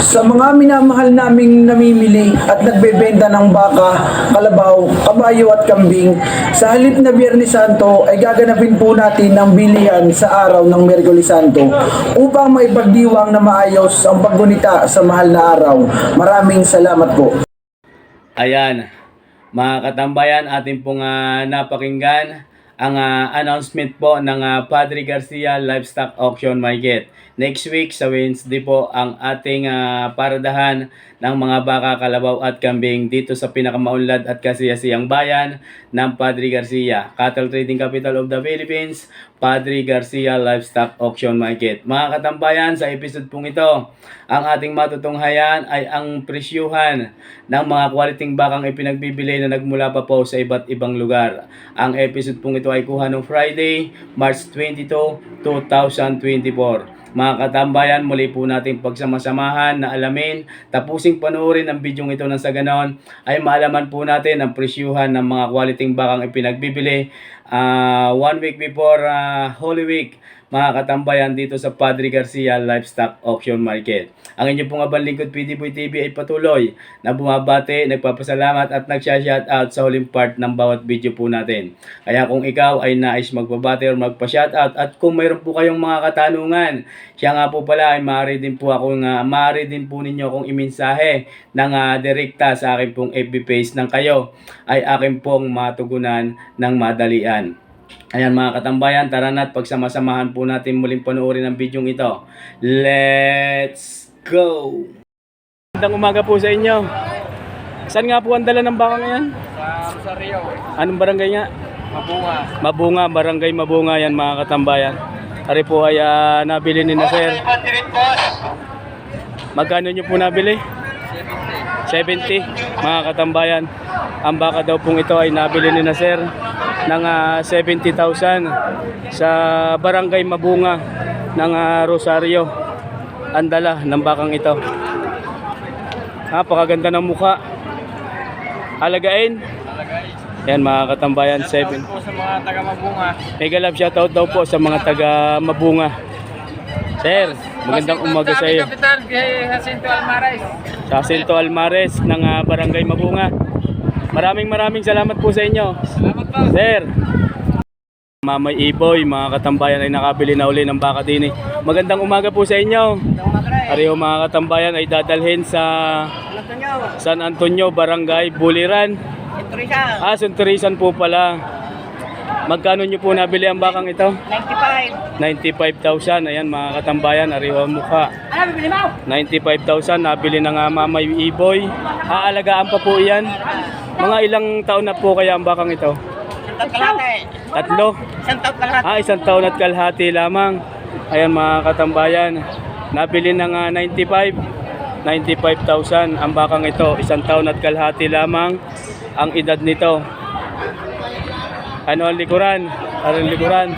Sa mga minamahal naming namimili at nagbebenta ng baka, kalabaw, kabayo at kambing, sa halip na Biyernes Santo ay gaganapin po natin ang bilihan sa araw ng Miyerkules Santo upang maipagdiwang na maayos ang paggunita sa mahal na araw. Maraming salamat po. Ayan, mga katambayan, ating pong napakinggan ang announcement po ng Padre Garcia Livestock Auction Market. Next week sa Wednesday po ang ating paradahan ng mga baka, kalabaw at kambing dito sa pinakamaunlad at kasiyasiyang bayan ng Padre Garcia, Cattle Trading Capital of the Philippines, Padre Garcia Livestock Auction Market. Mga katambayan, sa episode pong ito, ang ating matutunghayan ay ang presyuhan ng mga quality bakang ipinagbibili na nagmula pa po sa iba't ibang lugar. Ang episode pong ito ay kuha noong Friday, March 22, 2024. Mga katambayan, muli po natin pagsama-samahan na alamin, tapusing panoorin ang video ito nang sa ganon ay maalaman po natin ang presyuhan ng mga quality bakang ipinagbibili 1 week before Holy Week, mga katambayan, dito sa Padre Garcia Livestock Auction Market. Ang inyong pong abang lingkod PDBoy TV ay patuloy na bumabati, nagpapasalamat at nagsha-shoutout sa huling part ng bawat video po natin. Kaya kung ikaw ay nais magbabati o magpa-shoutout at kung mayroon po kayong mga katanungan, siya nga po pala ay maaari din po ninyo akong imensahe ng direkta sa akin pong FB page ng kayo ay akin pong matugunan ng madalian. Ayan mga katambayan, tara na't pagsama-samahan po natin muling panoorin ang video ito. Let's go! Magandang umaga po sa inyo. Saan nga po ang dala ng baka ngayon? Sa Rosario. Anong barangay nga? Mabunga. Mabunga, barangay Mabunga yan mga katambayan. Ari po ay nabili ni na sir. Magkano nyo po nabili? 70 mga katambayan. Ang baka daw pong ito ay nabili ni na sir ng 70,000 sa barangay Mabunga ng Rosario. Ang dala ng bakang ito. Napakaganda ng mukha. Alagain. Yan mga katambayan, 7. Po sa mga taga Mabunga. Mega love shoutout daw po sa mga taga Mabunga. Sir, magandang umaga sa iyo. Kapitan kay Jacinto Almares. Jacinto Almares ng barangay Mabunga. Maraming salamat po sa inyo. Salamat po. Sir, Mamay Iboy, mga katambayan ay nakabili na uli ng baka din. Magandang umaga po sa inyo. Ariho mga katambayan ay dadalhin sa San Antonio, Barangay Buliran. Sunturisan po pala. Magkano nyo po nabili ang bakang ito? 95,000. Ayan mga katambayan, ariho ang mukha. 95,000 nabili ng Mamay Iboy. Aalagaan pa po yan. Mga ilang taon na po kaya ang bakang ito? Tatlo? Isang taon at kalahati lamang. Ayan mga katambayan, nabili ng 95,000 ang bakang ito. Isang taon at kalahati lamang ang edad nito. Ano ang likuran? Ang likuran?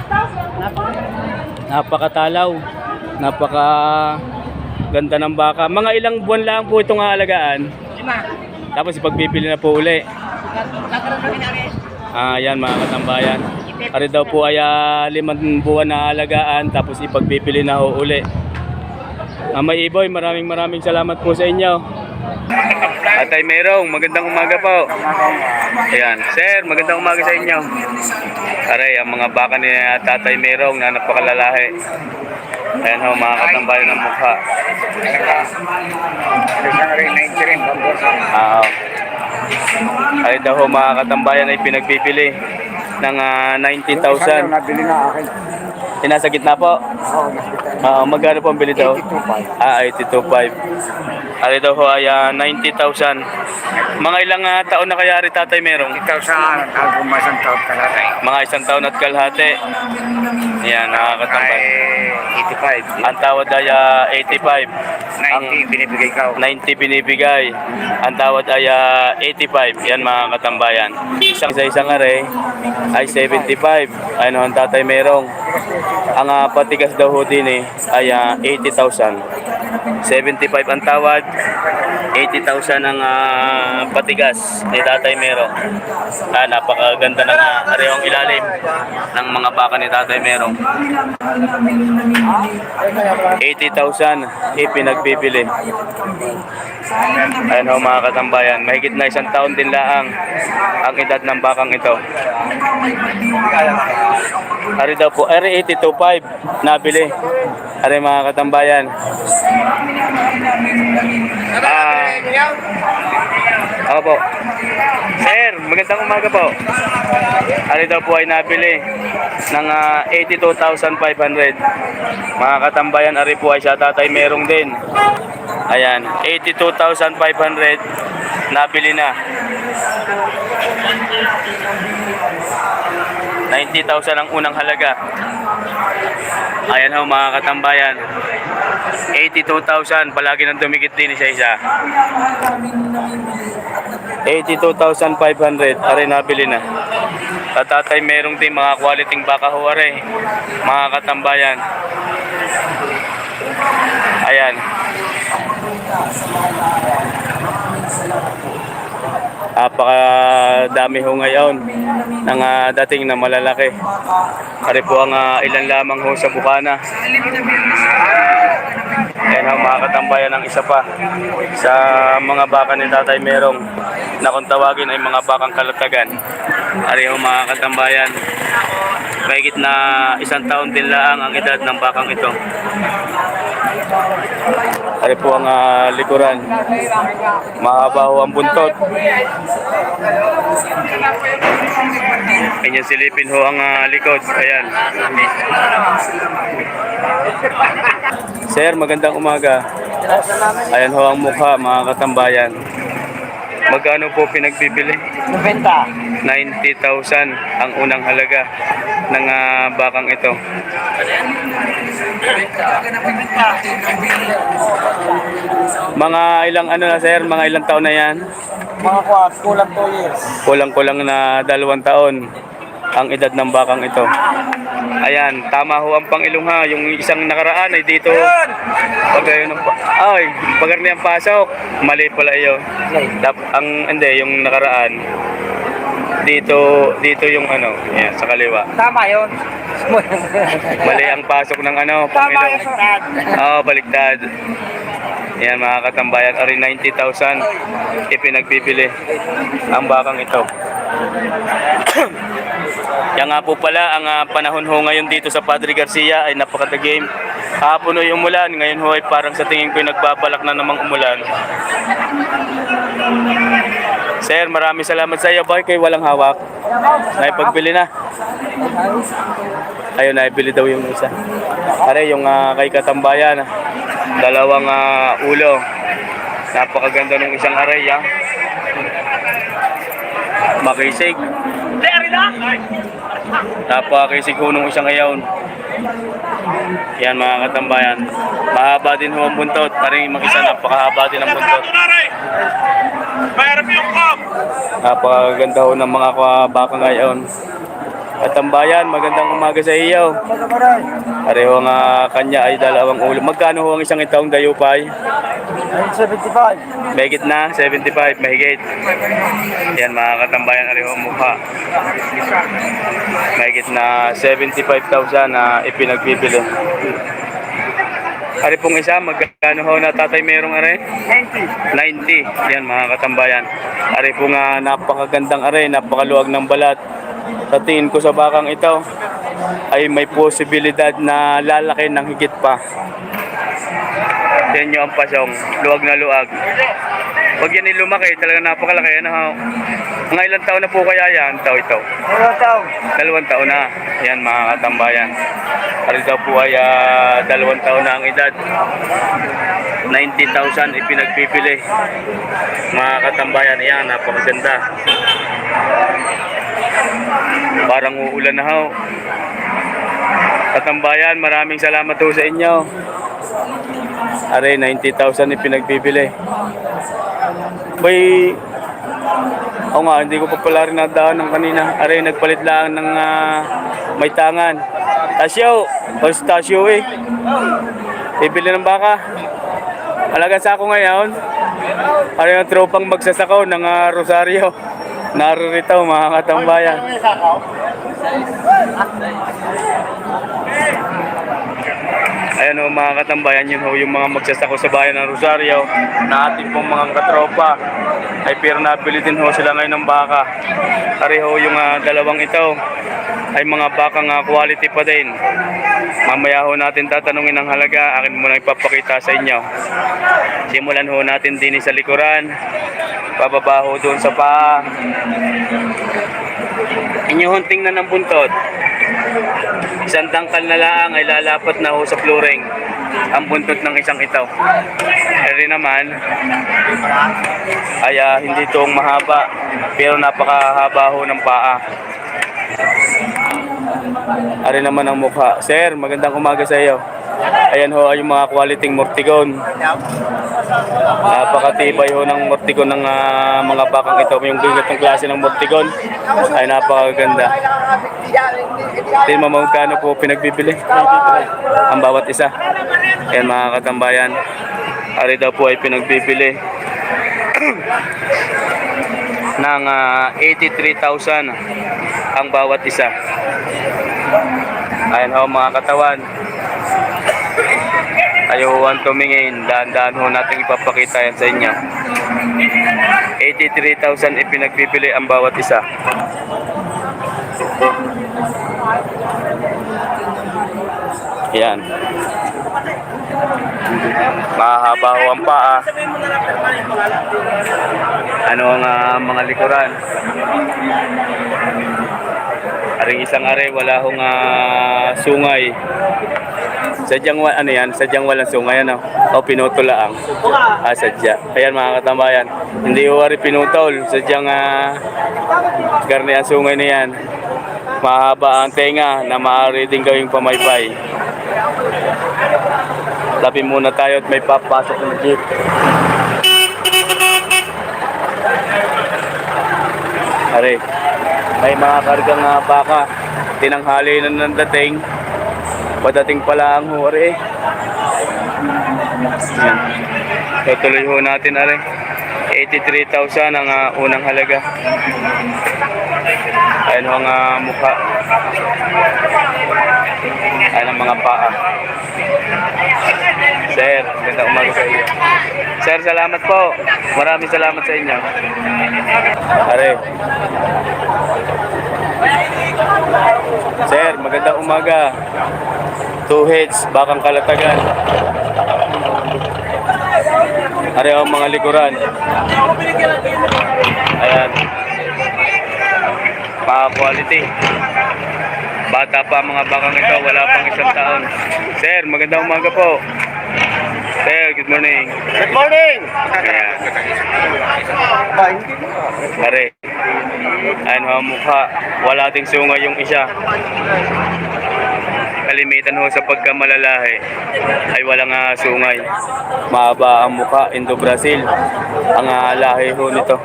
Napakatalaw. Napaka ganda ng baka. Mga ilang buwan lang po itong aalagaan. 5. Tapos ipagpipili na po uli. Yan mga katambayan. Ari daw po ay 5 buwan na alagaan tapos ipagpipili na ho uli. May Iboy, maraming salamat po sa inyo. Tatay Merong, magandang umaga po. Ayan, sir, magandang umaga sa inyo. Aray, ang mga baka ni Tatay Merong na napakalalahi. Ayan ho, mga katambayan ng mukha. Ay daw ho, mga katambayan ay pinagpipili ng 19,000. Nabili na akin. Nasa gitna po? Magkano po ang bili daw? 82,500. Ari daw ho ay 90,000. Mga ilang taon na kaya rin Tatay Merong? Ikaw saan? Ako masang taon ka na rin. Mga isang taon at kalahati. Yan, nakakatambay. 85. Ang tawad ay 85. 90 binibigay ka. 90 binibigay. Ang tawad ay 85. Yan mga katambayan. Isang are ay 75. Ano ang Tatay Merong? Ang patigas daw ho din ay 80,000. 75 ang tawad. 80,000 ang patigas ni Tatay Mero. Napakaganda ng arehong ilalim ng mga baka ni Tatay Mero. 80,000 ipinagbibili. Ayan ho mga katambayan, mahigit na 1 taon din laang ang edad ng bakang ito. Ari daw po, ari 82.5 nabili. Ari mga katambayan. Ako po. Sir, magandang umaga po. Ari daw po ay nabili ng 82,500. Mga katambayan, ari po ay siya Tatay Merong din. Ayan, 82,500 nabili na. 90,000 ang unang halaga. Ayan ho mga katambayan. 82,000, palagi nang dumikit din isa-isa. 82,500, are nabili na. At Tatay Merong din mga quality baka ho are, mga katambayan. Ayan. Dami ho ngayon ng dating na malalaki. Ari po ang ilan lamang ho sa bukana. Ayan ang mga katambayan ng isa pa sa mga baka ni Tatay Merong na kung tawagin ay mga bakang kalatagan. Ari ho mga katambayan, mahigit na 1 taon din lang ang edad ng bakang ito. Ari po ang likuran. Mahaba ho ang buntot. Ayan, silipin ho ang likod. Ayan. Sir, magandang umaga. Ayan ho ang mukha, mga katambayan. Magkano po pinagbibili? 90,000 ang unang halaga ng bakang ito. Mga ilang ano na sir, mga ilang taon na yan? Mga kulang 2 years. Kulang-kulang na 2 taon ang edad ng bakang ito. Ayan, tama ho ang pangilong ha. Yung isang nakaraan ay dito. Pag ang pasok, mali pala yun. Hindi, yung nakaraan. Dito yung ano, ayan, sa kaliwa. Tama yun. Mali ang pasok ng ano, pangilong. Baliktad. Ayan mga katambayan, ari 90,000 ipinagbibili ang bakang ito. Yan nga po pala, ang panahon ho ngayon dito sa Padre Garcia ay napakatagim. Kahapon ay umulan, ngayon ho ay parang sa tingin ko ay nagbabalak na namang umulan. Sir, maraming salamat sa iyo. Bakit kayo walang hawak? Naipagbili na. Ayun, naibili daw yung isa. Pare, yung kay katambayan, dalawang ulo. Napakaganda ng isang aray, ha? Makisig. Napakisig ho nung isang ayaw. Yan mga katambayan. Mahaba din ho ang buntot. Parang makisa, napakahaba din ang buntot. Napakaganda ho ng mga baka ngayon. Katambayan, magandang umaga sa iyo. Pareho nga kanya ay dalawang ulo. Magkano ho ang isang itaong dayupay? 75. Mahigit na, 75, mahigit. Yan mga katambayan, pareho ang mukha. Mahigit na 75,000 na ipinagbibili. Ari pong isa, magkano ho na Tatay Merong are? 90. Yan mga katambayan. Ari pong napakagandang are, napakaluwag ng balat. Sa tingin ko sa bakang ito ay may posibilidad na lalaki ng higit pa. Yan yung ang pasong, luwag na luwag. Pag yan lumaki, talaga napakalaki. Mga ilang taon na po kaya yan? Ito. 2 taon na. Yan mga katambayan. Ari daw po ay 2 taon na ang edad. 90,000 ipinagbibili. Mga katambayan, yan, napakaganda. Parang uulan na ho. Katambayan, maraming salamat ho sa inyo. Are, 90,000 ipinagbibili. Bay, hindi ko pa pala rin nadaan ng kanina. Are, nagpalit lang ng may tangan. Tasyo eh. Bibili ng baka. Alaga sa ako ngayon. Ano yung tropang magsasakaw ng Rosario. Naririto mga katambayan. Ayan o mga katambayan, yun ho yung mga magsasako sa bayan ng Rosario na ating pong mga katropa ay pero nabili din ho sila ngayon ng baka. Pareho yung dalawang ito ay mga bakang quality pa din. Mamaya ho natin tatanungin ang halaga, akin muna ipapakita sa inyo. Simulan ho natin din sa likuran, pababa ho doon sa paa. Inyong tingnan ng buntot. Isang tangkal na lang ay lalapat na ho sa flooring ang buntot ng isang ito. Eri naman ay hindi itong mahaba pero napakahaba ho ng paa. Ari naman ang mukha. Sir, magandang umaga sa iyo. Ayan ho ay yung mga quality mortigon. Napakatibay ho ng mortigon ng mga bakang ito. Yung ganitong klase ng mortigon ay napakaganda. Tingnan mo magkano po pinagbibili ang bawat isa. Ayan mga katambayan. Ari daw po ay pinagbibili ng 83,000 ang bawat isa. Ayan ho mga katawan. Ayuhan tumingin, daan-daan ho natin ipapakita yan sa inyo. 83,000 ipinagbibili ang bawat isa. Yan. Mahaba ho ang paa. Ano ang mga likuran? Aring isang are, wala hong sungay. Sadyang walang sungay, ano? O pinutol lang. Sadya. Ayan mga katambayan, hindi ho ari pinutol. Sadyang karne ang sungay na yan. Mahaba ang tenga na maaari din gawing pamaypay. Tabi muna tayo at may papasok ng jeep. Are, may mga kargang baka. Tinanghali na ng dating. Padating pala ang huri. Yan. Tutuloy ho natin, are. 83,000 ang unang halaga. Ayan ho ang mukha. Ayan ang mga paa. Sir, ganda umaga sa iyo. Sir, salamat po. Maraming salamat sa inyo. Are. Sir, magandang umaga. 2 heads, bakang kalatagan. Are ang mga likuran. Ayan. Pa-quality. Bata pa ang mga bakang ito, wala pang 1 taon. Sir, magandang umaga po. Sir, good morning. Good morning! Ayan. Are. Ayan ho ang mukha. Wala ding sungay yung isa. Kalimitan ho sa pagkamalalahi ay walang sungay. Mahaba ang mukha, Indo-Brazil ang lahi ho nito.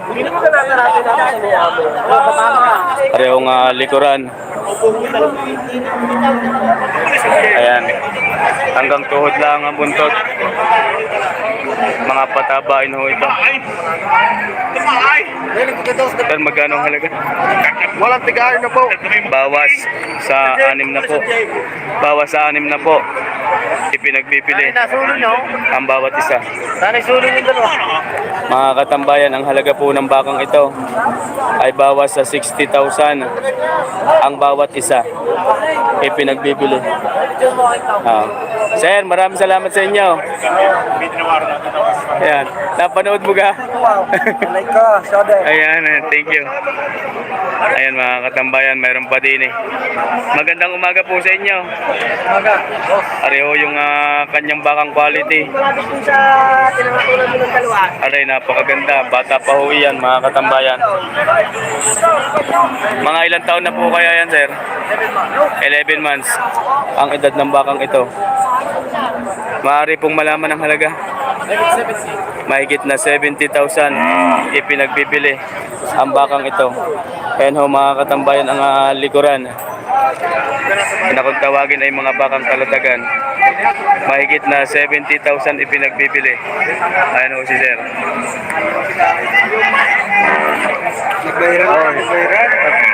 Parehong likuran. Ayan, hanggang tuhod lang ang buntot. Mga patabain ho ito. Pero magkano ang halaga? Walang tigahin na po. Bawas sa 6 na po. Bawas sa 6 na po. Ipinagbibili ang bawat isa. Sana isulo yung dalawa. Mga katambayan, ang halaga po ng bakang ito ay bawas sa 60,000 ang bawat isa. Ipinagbibili. Sir, maraming salamat sa inyo. Ayan, napanood mo ka? Like ka, Shode. Ayan, thank you. Ayan mga katambayan, mayroon pa din eh. Magandang umaga po sa inyo. Umaga. Areho yung kanyang bakang quality. Kung sa tinangatulad mo ng dalawa. Aray, napakaganda. Bata pa ho yan mga katambayan. Mga ilang taon na po kaya yan, sir? 11 months ang edad ng bakang ito. Maaari pong malaman ang halaga. Mahigit na 70,000 ipinagbibili ang bakang ito. Ayan ho mga katambayan ang likuran. Na kung tawagin ay mga bakang kalatagan. Mahigit na 70,000 ipinagbibili. Ayan ho si sir.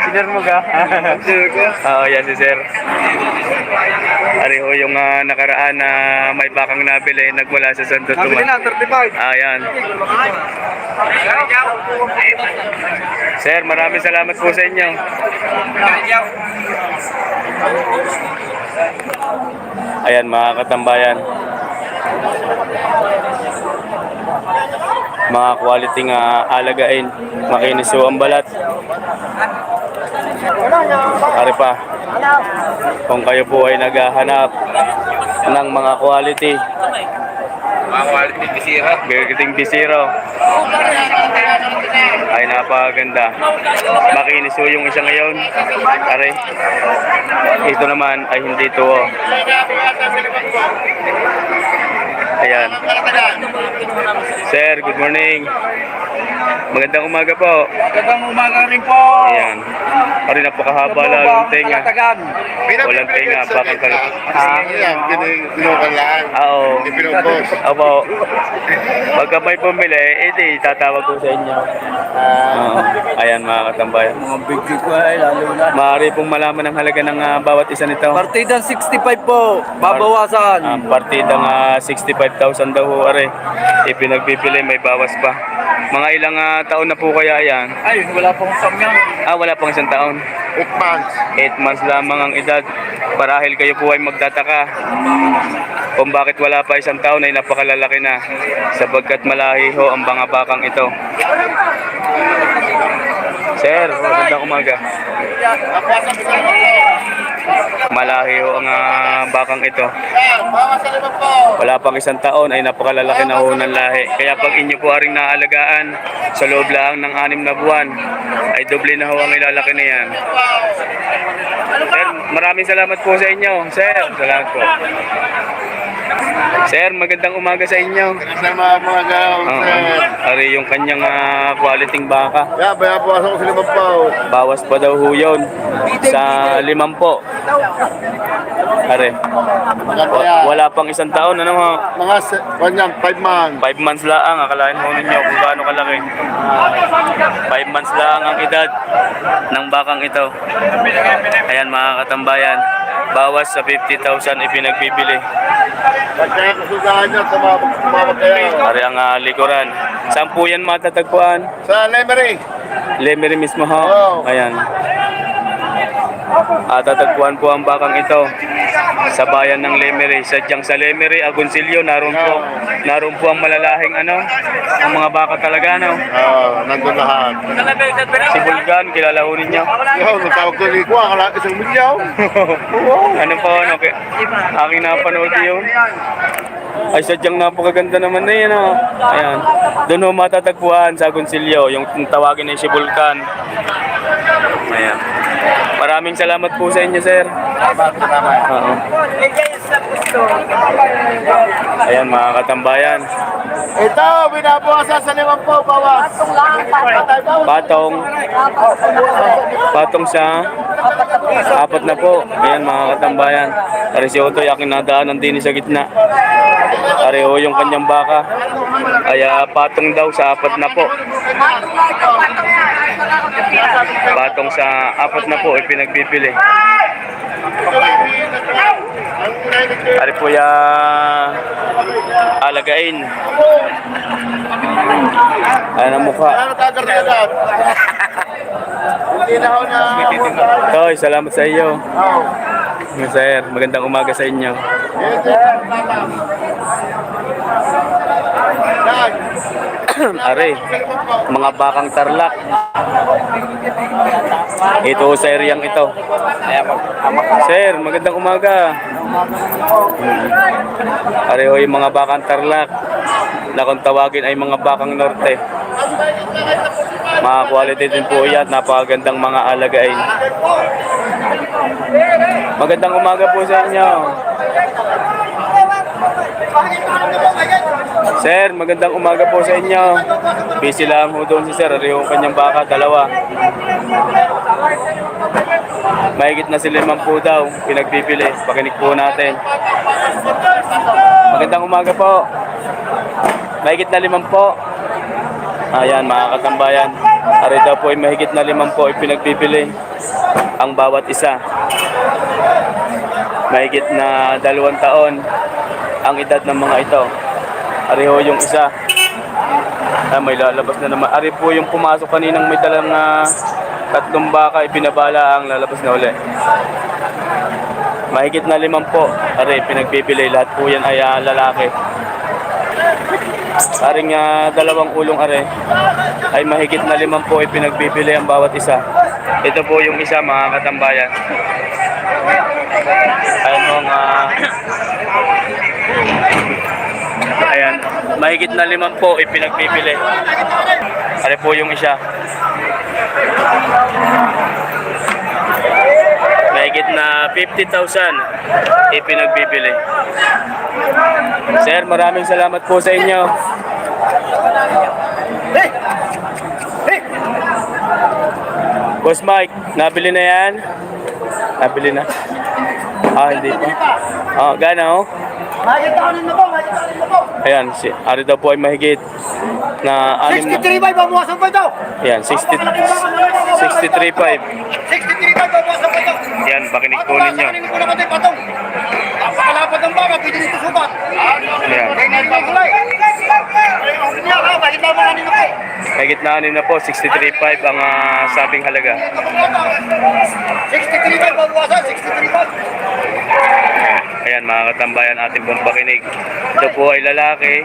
Siner mo ka? Oo, yan si sir. Ari ho yung nakaraan na may bakang nabili, nagmula sa Santo Tomas. Nabili na, 35. Ayan. Sir, maraming salamat po sa inyo. Ayan mga katambayan. Mga quality nga alagain. Makinis ho ang balat. Ari pa. Kung kayo po ay naghahanap ng mga quality. Mga quality bisiro. Quality bisiro. Ay napakaganda. Makinis ho yung isa ngayon. Ari. Ito naman ay hindi ito. Ayan. Sir, good morning. Magandang umaga po. Magandang umaga rin po. Ayan. Ari napakahaba lang ng tenga. Walang tenga, bakang kalat. Yan, pinukalaan. Oo. Pinupos. Opo. Pagka may bumili, edi tatawag ko sa inyo. Oo. Ayan mga katambayan. Mga big ko ay lalo na. Maaari pong malaman ang halaga ng bawat isa nito. Partidang 65 po, babawasan. Partidang 65,000 daw ho, are. Ipinagbibili, may bawas pa. Mga ilang taon na po kaya yan? Ay, wala pong samyang. Wala pang isang taon. 8 months. 8 months lamang ang edad. Marahil kayo po ay magtataka kung bakit wala pa isang taon ay napakalalaki na, sapagkat malahi ho ang mga bakang ito. Sir, magandang umaga. Malahi ho ang bakang ito. Wala pang isang taon ay napakalalaki na ho ng lahi. Kaya pag inyo po aring naalagaan sa loob lang ng 6 na buwan, ay doble na ho ang ilalaki na yan. Sir, maraming salamat po sa inyo. Sir, salamat po. Sir, magandang umaga sa inyo. Kasama mga gawin. Oo. Ari yung kanyang quality baka. Yan, bayan po ako sa 5 po. Bawas pa daw ho yun sa 5 po. Ari. Wala pang isang taon, ano ho? Mga 5 months. 5 months lang, akalain mo ninyo kung gaano kalaki. 5 months lang ang edad ng bakang ito. Ayan mga katambayan, bawas sa 50,000 ipinagbibili. Kaya kasugahan niya sa mga kaya. Ari ang likuran. Saan po yan matatagpuan? Sa Lemery. Lemery mismo ho. Oo. Ayan. Tatagpuan po ang bakang ito sa bayan ng Lemery. Sadyang sa Lemery, Agoncillo, naroon po ang malalahing ang mga baka talaga, no? Nandun lahat. Si Bulgan, kilala ho ninyo. Yo, natawag ko ni Kwa, kala 1 milyaw. Ano po, aking napanood yun. Ay, sadyang napakaganda naman na yun, ha? Ayan. Doon ho matatagpuan sa Agoncillo, yung tawagin ay si Bulgan. Ayan. Maraming salamat po sa inyo, sir. Oo. Ayan, mga katambayan. Ito, binabawasan sa 5 po, bawas. Patong sa 4 na po. Ayan, mga katambayan. Ari si Otoy, aking nadaanan din sa gitna. Pareho yung kanyang baka. Ay patong daw sa 4 na po. Patong sa 4 na po, ipinagbibili. Ari po ya alagain. Ayan ang mukha. Ano tagar-tagar? Hindi na ako na... Toy, salamat sa iyo. Oo. Sir, magandang umaga sa inyo. Are, mga bakang tarlak. Ito sa areang ito. Sir, magandang umaga. Pareho yung mga bakang tarlak na kung tawagin ay mga bakang norte. Mga quality din po yan, napakagandang mga alagain. Magandang umaga po sa inyo. Sir, magandang umaga po sa inyo. Busy lang po doon si sir, yung kanyang baka, 2. Mahigit na 5 po daw, pinagpipili. Pakinig po natin. Magandang umaga po. Mahigit na 5 po. Ayan, mga katambayan. Ari daw po ay mahigit na 5 po ay pinagpipili ang bawat isa. Mahigit na 2 taon ang edad ng mga ito. Ari ho yung isa. May lalabas na naman. Ari po yung pumasok kaninang may dalang 3 baka, ipinabala ang lalabas na uli. Mahigit na 5 po. Ari, pinagpipili. Lahat po yan ay lalaki. Aring 2 ulong are ay mahigit na 5 po ay pinagpipili ang bawat isa. Ito po yung isa, mga katambayan. Ayan, mahigit na 5 po ay pinagpipili. Are po yung isa. Mahigit na 50,000 ipinagbibili. Sir, maraming salamat po sa inyo. Boss Mike, nabili na yan? Nabili na? Hindi pa. Gana oh. Ayan, ari daw po ay mahigit na 63 ba? Babawasan ko ito. Ayan, 63.5. 63 ba? Babawasan ko ito. Yan, pakinig po ninyo. Pakinig ko na kasi patong. Napakalapad ng baka, pwede nito subat. Ayan. Kaya na ito ang kulay. Mahigit na mga nino ko. Mahigit na na po, 63.5 ang sabing halaga. 63 ba? Babawasan, 63 ba? Ayan, mga katambayan, ating pong pakinig. Ito po ay lalaki.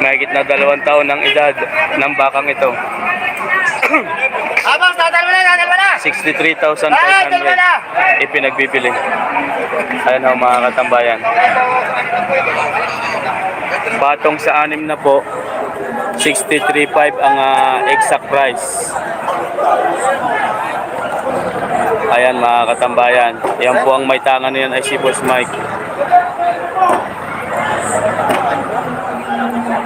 Mahigit na 2 taon ang edad ng bakang ito. Abang, tatal mo na. 63,500 ipinagbibili. Ayan ho, mga katambayan. Patong sa 6 na po, 63.5 ang exact price. Ayan, mga katambayan. Yan po ang may tangan niyan ay si Boss Mike.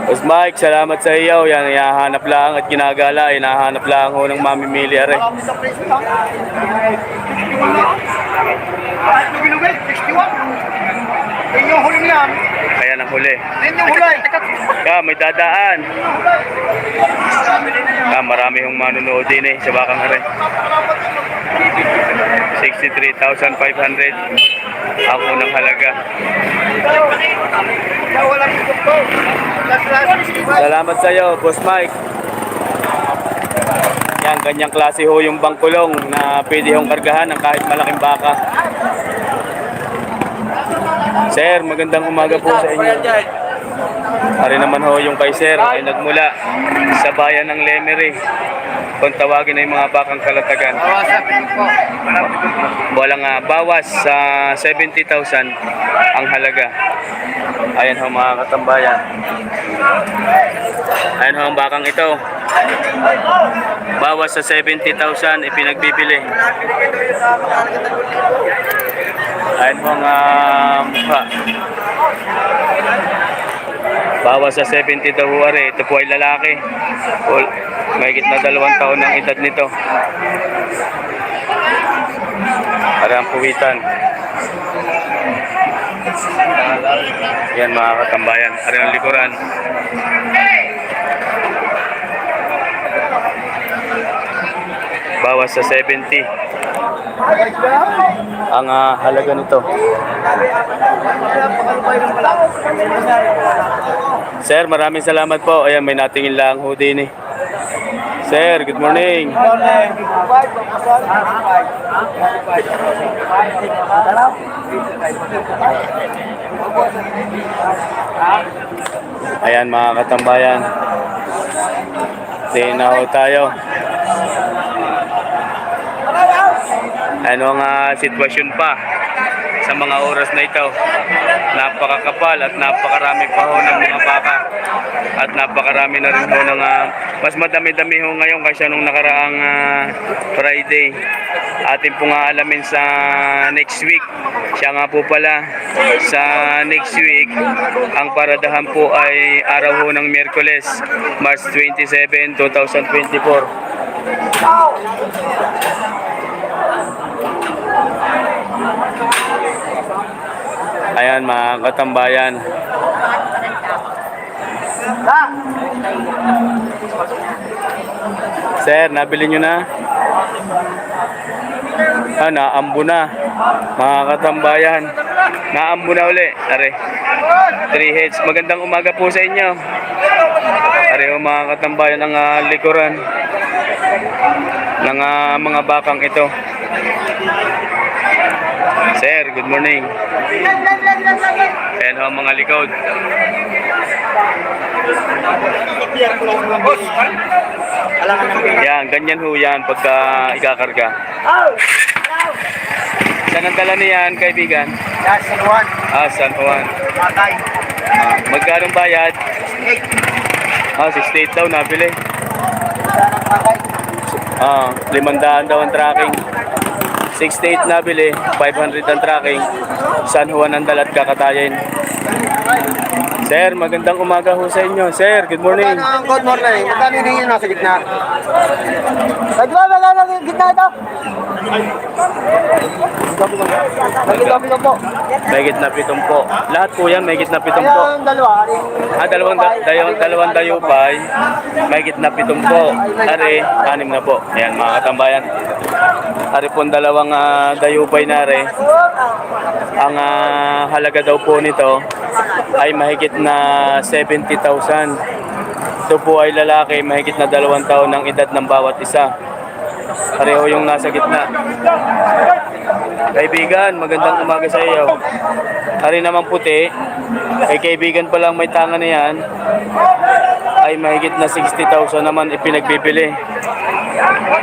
Boss Mike, salamat sa iyo. Yan, hinahanap lang at ginagala. Hinahanap lang ho ng mamimili. Are. Yung huli niya. Ayan ang huli. Yung huli. May dadaan. Marami hong manunood din sa bakang are. 63,500 ang unang halaga. Salamat sa iyo, Boss Mike. Yan, ganyang klase ho yung bangkulong na pwede hong kargahan ng kahit malaking baka. Sir, magandang umaga po sa inyo. Ari naman ho yung kay Sir ay nagmula sa bayan ng Lemery. Kung tawagin ay mga bakang kalatagan. Walang bawas sa 70,000 ang halaga. Ayan ho, mga katambayan. Ayan ho ang bakang ito. Bawas sa 70,000 ipinagbibili. Ayan ho ang mukha. Bawas sa 70 daw huwari. Ito po ay lalaki. Mahigit na 2 taon ang edad nito. Parang puwitan. Yan, mga katambayan. Ari ang likuran. Bawas sa 70 ang halaga nito. Sir, maraming salamat po. Ayan, may natingin lang ho din eh. Sir, good morning. Ayan, mga katambayan. Tinaw tayo. Ano ang sitwasyon pa sa mga oras na ito? Napakakapal at napakarami pa ho ng mga baka. At napakarami na rin ho ng mas madami-dami ho ngayon kaysa nung nakaraang Friday. Atin po nga alamin sa next week. Siya nga po pala sa next week, ang paradahan po ay araw ho ng Miyerkules, March 27, 2024. Ayan mga katambayan. Sir, nabili nyo na? Naambo na. Mga katambayan. Naambo na uli. Are. 3 heads. Magandang umaga po sa inyo. Are mga katambayan ang likuran ng mga bakang ito. Sir, good morning. Ayan ho ang mga likod. Yan, ganyan ho yan pagka ikakarga. Saan ang dala niyan, kaibigan? San Juan. San Juan. Matay. Magkano bayad? 68 daw nabili. 500 daw ang tracking. 68 nabili, 500 ang tracking. San Juan ang dalat kakatayin. Sir, magandang umaga ho sa inyo. Sir, good morning. Good morning. Magkano hinihingi nasa gitna? Pwede ba magkano yung gitna ito? Nagkitabi ko po. May gitna 7 po. Lahat po yan, may gitna 7 po. Yung dalawa. Dalawang dayupay, may gitna 7 po. Ari, 6 na po. Ayan, mga katambayan. Ari po dalawang dayupay na ari. Ang halaga daw po nito ay mahigit na 70,000. Ito po ay lalaki, mahigit na 2 taon ng edad ng bawat isa. Pareho yung nasa gitna. Kaibigan, magandang umaga sa iyo. Ari naman puti, kay kaibigan pa lang may tanga na yan, ay mahigit na 60,000 naman ipinagbibili.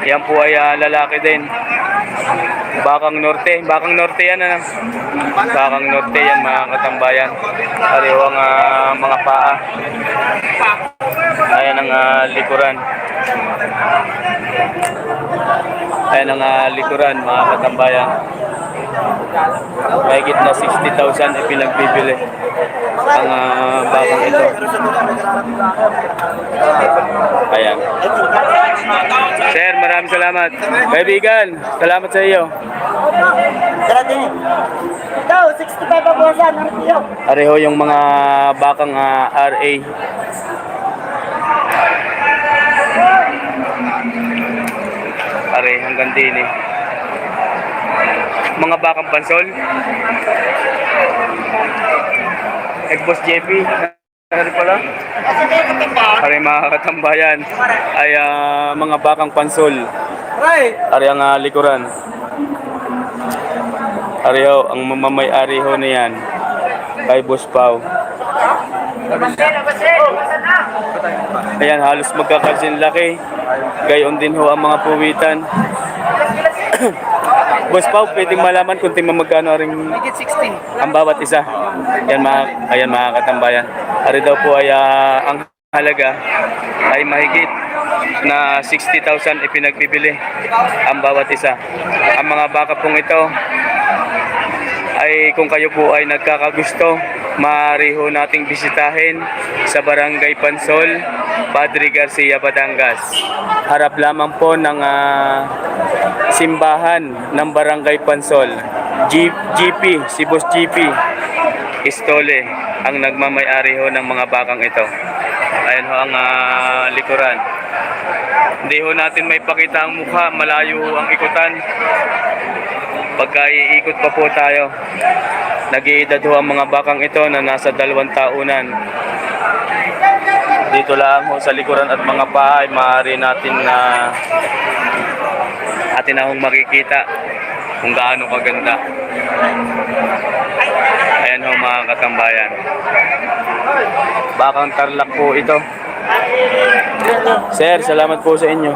Yan po ay lalaki din. Bakang Norte yan Bakang Norte yan mga katambayan. Pareho ang mga paa. Ayan ang likuran. Ayan ang likuran mga katambayan. Mahigit na 60,000 ipinagbibili ang bakang ito. Ayan. Sir, maraming salamat. Kaibigan, salamat sa iyo. Ito, 65 pa po siya. Pareho yung mga bakang RA. Pare, hanggang din eh. Mga bakang pansol. Boss JP. Ano pala? Pare mga katambayan ay mga bakang pansol. Pare ang likuran. Pareho, ang mamay-ari ho na yan. Kay Boss Pau. Ayan, halos magkakasin laki. Gayon din ho ang mga puwitan. Boss Pau, pwedeng malaman kung magkano rin ang bawat isa. Ayan mga katambayan. Ari daw po ay ang halaga ay mahigit na 60,000 ipinagbibili ang bawat isa. Ang mga baka pong ito ay kung kayo po ay nagkakagusto, maaari ho nating bisitahin sa Barangay Pansol, Padre Garcia, Batangas. Harap lamang po ng simbahan ng Barangay Pansol. GP, si Boss GP Istole ang nagmamay-ari ho ng mga bakang ito. Ayan ho ang likuran. Hindi ho natin may pakita ang mukha, malayo ho ang ikutan. Pagka iikot pa po tayo, nag-iedad ho ang mga bakang ito na nasa 2 taunan. Dito lang ho sa likuran at mga paa ay maaari natin na atin na hong makikita kung gaano kaganda. Ayan ho mga katambayan. Bakang Tarlac po ito. Sir, salamat po sa inyo.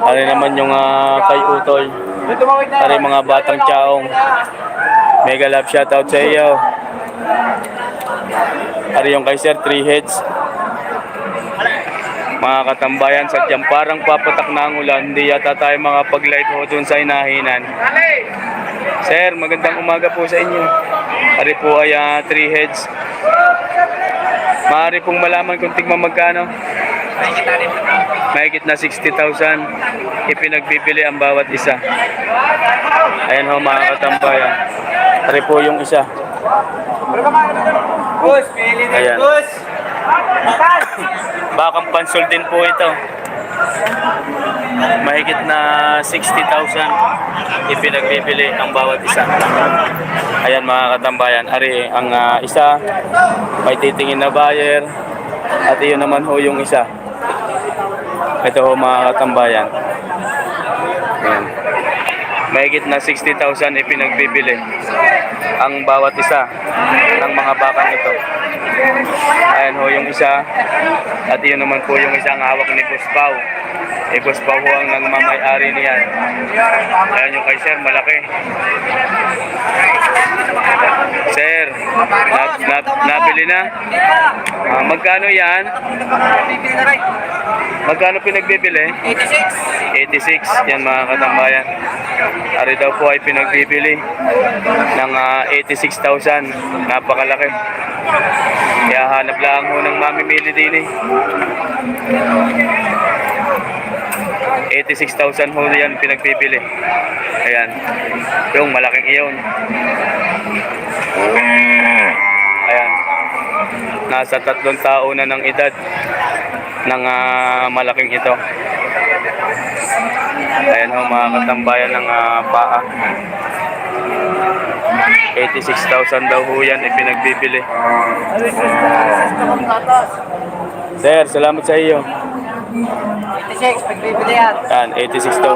Ari naman yung kay Utoy. Ari mga batang tsaong. Mega love shoutout sa iyo. Ari yung kay Sir 3 heads. Mga katambayan, sadyang parang papatak na ang ulan. Hindi yata tayo makapag-live ho dun sa inahinan. Sir, magandang umaga po sa inyo. Ari po ay 3 heads. Maaari pong malaman kung tigma magkano. Mahigit na 60,000 ipinagbibili ang bawat isa. Ayan ho mga katambayan. Pare po yung isa. Ayan. Bakang pansol din po ito. Mahigit na 60,000 ipinagbibili ang bawat isa. Ayan mga katambayan. Ari ang isa. May titingin na buyer. At iyon naman ho yung isa. Ito ho mga katambayan. Ayan. Mahigit na 60,000 ipinagbibili ang bawat isa ng mga bakang ito. Ayan ho yung isa. At yun naman po yung isang hawak ni Boss Pao. Boss Pao ho ang nagmamay-ari niyan. Ayan yung kay Sir, malaki. Sir, nabili na? Magkano yan? Magkano pinagbibili? 86. Yan mga katambayan. Ari daw po ay pinagbibili ng 86,000. Napakalaki. Kaya hanap lang ho ng mamimili din eh. 86,000 ho yan pinagbibili. Ayan. Yung malaking iyon. Ayan. Nasa 3 taon na ng edad ng malaking ito. Ayan ho mga katambayan ng paa. 86,000 daw ho yan ipinagbibili. Sir, salamat sa iyo. 86, pagbibili yan. Yan, 86 daw.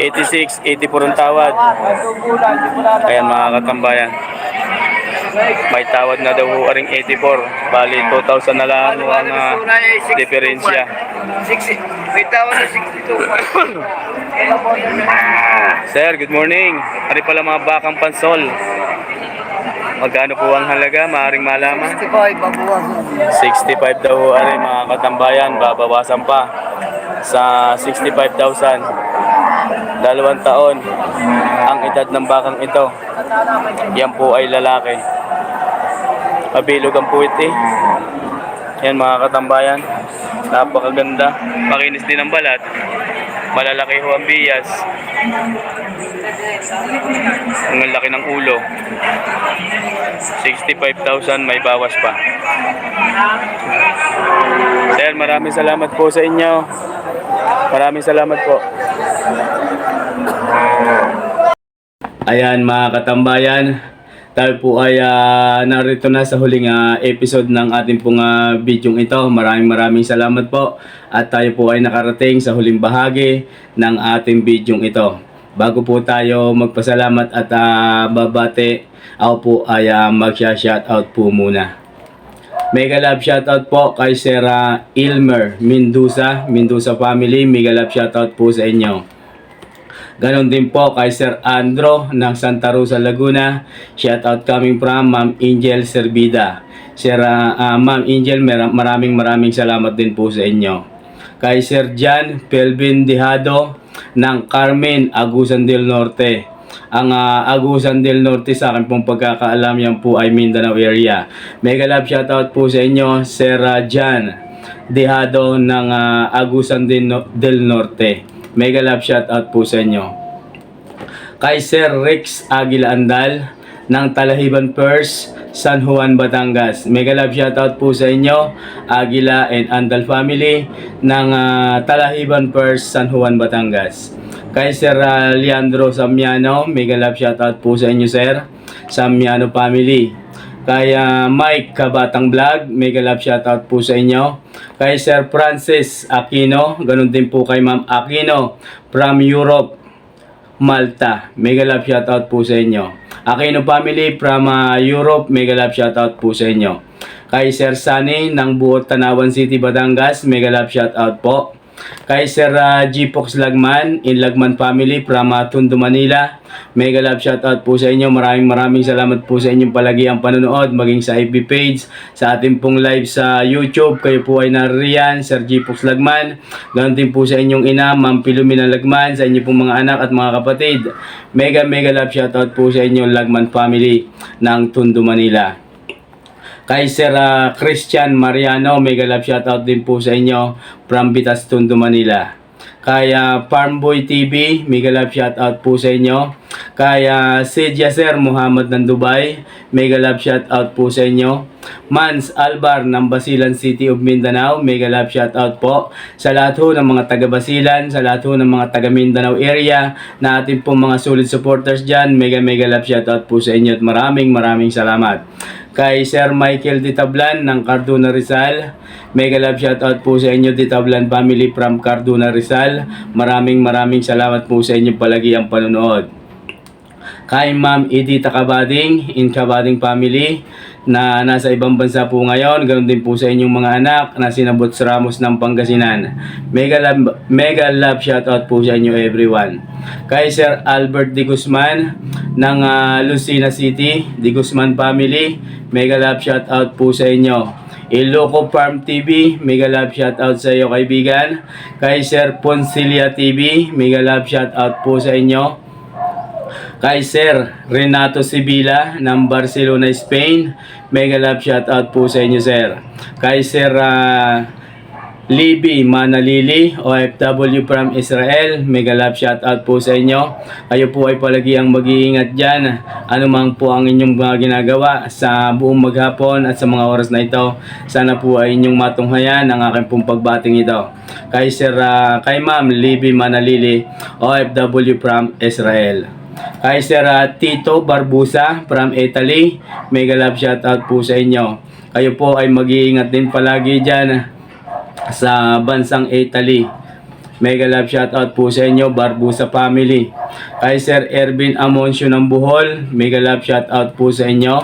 86, 84 ang tawad. Ayan mga katambayan. May tawad na daw ho aring 84. Bali 2,000 na lang ho ang diferensya. 60. May tawad na 62. Sir, good morning. Ari pala mga bakang pansol. Magkano po ang halaga? Maaring malaman. 65, babuwas. 65 daw ho ari mga katambayan. Babawasan pa sa 65,000. 2 taon ang edad ng bakang ito. Yan po ay lalaki. Mabilog ang puwit eh. Yan mga katambayan. Napakaganda. Makinis din ang balat. Malalaki ho ang biyas. Ang laki ng ulo. 65,000 may bawas pa. Sir, maraming salamat po sa inyo. Maraming salamat po. Ayan mga katambayan, tayo po ay narito na sa huling episode ng ating pong bidyong ito. Maraming salamat po at tayo po ay nakarating sa huling bahagi ng ating bidyong ito. Bago po tayo magpasalamat at babate, ako po ay mag-shoutout po muna. Mega love shoutout po kay Sir Ilmer Mendoza family. Mega love shoutout po sa inyo. Ganon din po kay Sir Andro ng Santa Rosa, Laguna. Shoutout coming from Ma'am Angel Servida. Sir Ma'am Angel, maraming salamat din po sa inyo. Kay Sir Jan Pelvin Dejado ng Carmen, Agusan del Norte. Ang Agusan del Norte sa akin pong pagkakaalam yan po ay Mindanao area. Mega love shoutout po sa inyo, Sir Jan Dejado ng Agusan del Norte. Mega love shoutout po sa inyo. Kay Sir Rex Aguila Andal ng Talahiban First, San Juan, Batangas. Mega love shoutout po sa inyo, Aguila and Andal family ng Talahiban First, San Juan, Batangas. Kay Sir Leandro Samiano, mega love shoutout po sa inyo Sir, Samiano family. Kay Mike Kabatang Vlog, mega love shoutout po sa inyo. Kay Sir Francis Aquino, ganun din po kay Ma'am Aquino from Europe, Malta. Mega love shoutout po sa inyo. Aquino family from Europe, mega love shoutout po sa inyo. Kay Sir Sunny ng Buot Tanawan City, Batangas, mega love shoutout po. Kay Sir G-Pox Lagman in Lagman family from Tondo, Manila. Mega love shoutout po sa inyo. Maraming salamat po sa inyong palagi ang panonood, maging sa FB page, sa ating pong live sa YouTube. Kayo po ay naririyan, Sir G-Pox Lagman. Ganoon din po sa inyong ina, Ma'am Pilumina Lagman, sa inyong pong mga anak at mga kapatid. Mega love shoutout po sa inyong Lagman family ng Tondo, Manila. Kay Sir Christian Mariano, mega love shoutout din po sa inyo from Bitas, Tondo, Manila. Kay Farmboy TV, mega love shoutout po sa inyo. Kay Sedia Sir Muhammad ng Dubai, mega love shoutout po sa inyo. Mans Albar ng Basilan City of Mindanao, mega love shoutout po sa lahat ho ng mga taga Basilan, sa lahat ho ng mga taga Mindanao area na ating pong mga solid supporters dyan. Mega love shoutout po sa inyo at maraming salamat. Kay Sir Michael Ditablan ng Cardona Rizal, mega love shoutout po sa inyo Ditablan family from Cardona Rizal. Maraming salamat po sa inyo palagi ang panonood. Kay Ma'am Edita Kabading in Kabading family na nasa ibang bansa po ngayon, ganoon din po sa inyong mga anak na sinabot sa Ramos ng Pangasinan. Mega love shoutout po sa inyo everyone. Kay Sir Albert De Guzman ng Lucena City, De Guzman family, mega love shoutout po sa inyo. Iloco Farm TV, mega love shoutout sa iyo kaibigan. Kay Sir Poncilia TV, mega love shoutout po sa inyo. Kay Sir Renato Sibila ng Barcelona, Spain, mega love shoutout po sa inyo sir. Kay Sir Libby Manalili, OFW from Israel, mega love shoutout po sa inyo. Kayo po ay palagi ang mag-iingat dyan, anumang po ang inyong mga ginagawa sa buong maghapon at sa mga oras na ito. Sana po ay inyong matunghayan ang aking pong pagbating ito. Kay kay Ma'am Libby Manalili, OFW from Israel. Kay Sir Tito Barbusa from Italy, mega love shoutout po sa inyo. Kayo po ay mag-iingat din palagi dyan sa bansang Italy. Mega love shoutout po sa inyo Barbusa family. Kay Sir Ervin Amoncio ng Bohol, mega love shoutout po sa inyo.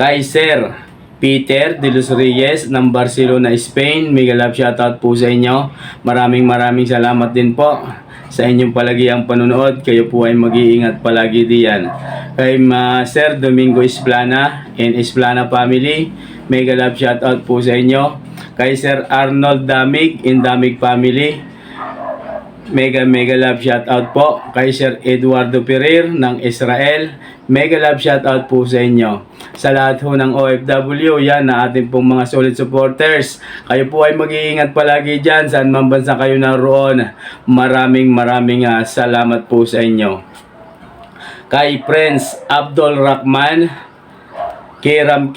Kay Sir Peter de los Reyes ng Barcelona, Spain, mega love shoutout po sa inyo. Maraming salamat din po sa inyong palagi ang panonood. Kayo po ay mag-iingat palagi diyan. Kay Sir Domingo Esplana and Esplana family, mega love shoutout po sa inyo. Kay Sir Arnold Damig in Damig family, mega love shoutout po. Kay Sir Eduardo Pereira ng Israel, mega love shoutout po sa inyo. Sa lahat ho ng OFW, yan na ating pong mga solid supporters. Kayo po ay mag-iingat palagi dyan saan man bansa kayo naroon. Maraming salamat po sa inyo. Kay Prince Abdul Rahman, Kiram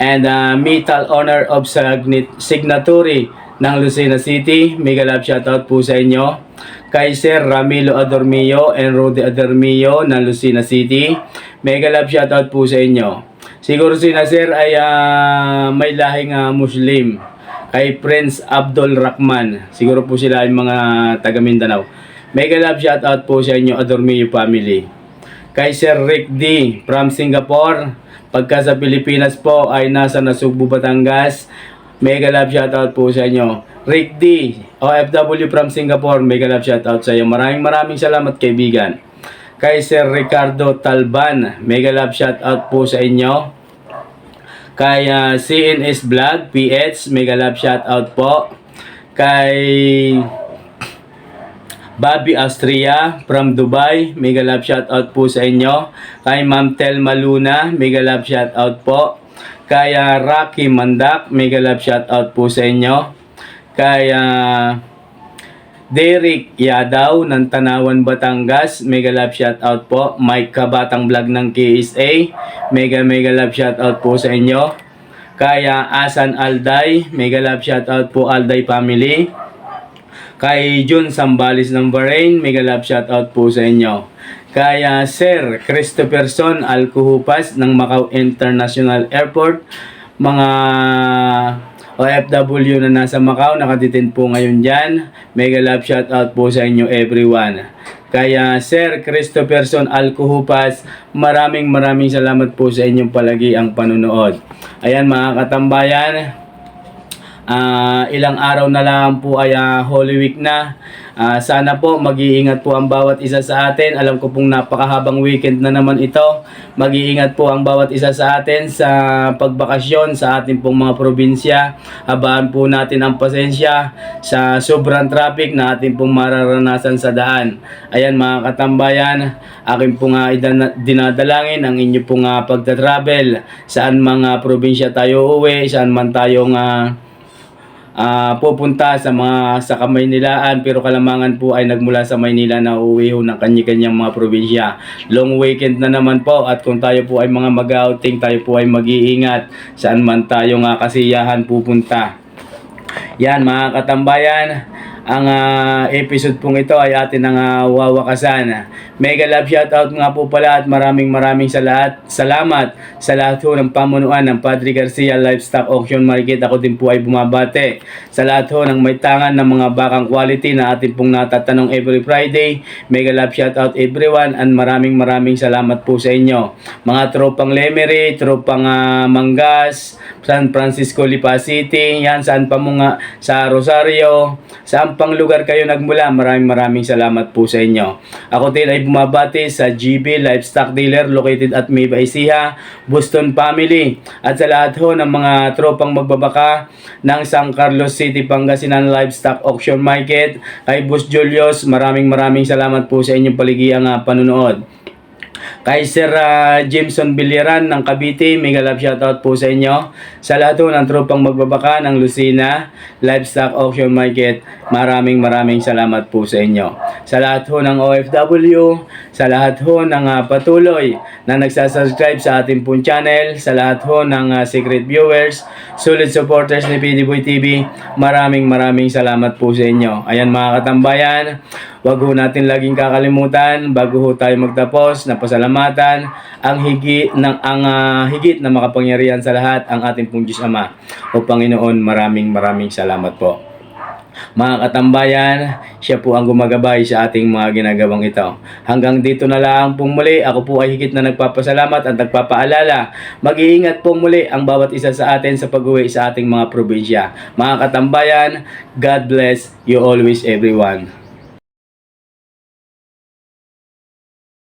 and Metal Honor of Signatory ng Lucena City, mega love shoutout po sa inyo. Kay Sir Ramilo Adormio and Rode Adormio ng Lucena City, mega love shoutout po sa inyo. Siguro sina Sir ay may lahing Muslim. Kay Prince Abdul Rahman, siguro po sila ay mga taga Mindanao. Mega love shoutout po sa inyo Adormio family. Kay Sir Rick D from Singapore, pagka sa Pilipinas po ay nasa Nasugbu, Batangas, mega love shoutout po sa inyo. Rick D, OFW from Singapore, mega love shoutout sa iyo. Maraming salamat kaibigan. Kay Sir Ricardo Talban, mega love shoutout po sa inyo. Kay CNS Vlog PH, mega love shoutout po. Kay Bobby Austria from Dubai, mega love shoutout po sa inyo. Kay Ma'am Telma Luna, mega love shoutout po. Kay Rocky Mandak, mega love shoutout po sa inyo. Kay Derek Yadaw ng Tanawan, Batangas, mega love shoutout po. Mike Kabatang Vlog ng KSA, mega love shoutout po sa inyo. Kay Asan Alday, mega love shoutout po Alday family. Kay Jun Sambalis ng Bahrain, mega love shoutout po sa inyo. Kay Sir Christopherson Alcuhupas ng Macau International Airport, mga OFW na nasa Macau, nakatitin po ngayon dyan. Mega love shoutout po sa inyo everyone. Kaya Sir Christopherson Alcuhupas, maraming salamat po sa inyong palagi ang panunood. Ayan mga katambayan, ilang araw na lang po ay Holy Week na. Sana po mag-iingat po ang bawat isa sa atin. Alam ko pong napakahabang weekend na naman ito. Mag-iingat po ang bawat isa sa atin sa pagbakasyon sa ating pong mga probinsya. Habaan po natin ang pasensya sa sobrang traffic na ating pong mararanasan sa daan. Ayan mga katambayan, akin pong dinadalangin ang inyo pong pagta-travel. Saan mga probinsya tayo uwi, saan man tayong pupunta sa Kamaynilaan, pero kalamangan po ay nagmula sa Maynila na uuwi ho ng kanya-kanyang mga probinsya. Long weekend na naman po, at kung tayo po ay mga mag-outing, tayo po ay mag-iingat saan man tayo kasiyahan pupunta. Yan mga katambayan, ang episode pong ito ay atin wawakasan. Mega love shoutout nga po pala at maraming salamat sa lahat ho ng pamunuan ng Padre Garcia Livestock Auction Market. Ako din po ay bumabate sa lahat ho ng may tangan ng mga bakang quality na atin pong natatanong every Friday. Mega love shoutout everyone, and maraming salamat po sa inyo. Mga tropang Lemery, tropang Mangas, San Francisco, Lipa City, yan saan pa mga sa Rosario, saan pang lugar kayo nagmula, maraming salamat po sa inyo. Ako din ay bumabati sa GB Livestock Dealer located at Nueva Ecija, Boston Family, at sa lahat ho ng mga tropang magbabaka ng San Carlos City, Pangasinan Livestock Auction Market. Kay Boss Julius, maraming salamat po sa inyong paligiang panunood. Kay Sir Jameson Biliran ng Cavite, mega love shoutout po sa inyo. Sa lahat ho ng tropang magbabaka ng Lucena Livestock Auction Market, maraming salamat po sa inyo. Sa lahat ho ng OFW, sa lahat ho ng patuloy na nagsasubscribe sa ating pong channel, sa lahat ho ng secret viewers, solid supporters ni PDBoy TV, maraming salamat po sa inyo. Ayan mga katambayan, wag ho natin laging kakalimutan bago ho tayo magtapos na pasalamatan ang higit na makapangyarihan sa lahat, ang ating pong Diyos Ama. O Panginoon, maraming salamat po. Mga katambayan, siya po ang gumagabay sa ating mga ginagawang ito. Hanggang dito na lang pong muli, ako po ay higit na nagpapasalamat at nagpapaalala. Mag-iingat po muli ang bawat isa sa atin sa pag-uwi sa ating mga probinsya. Mga katambayan, God bless you always everyone.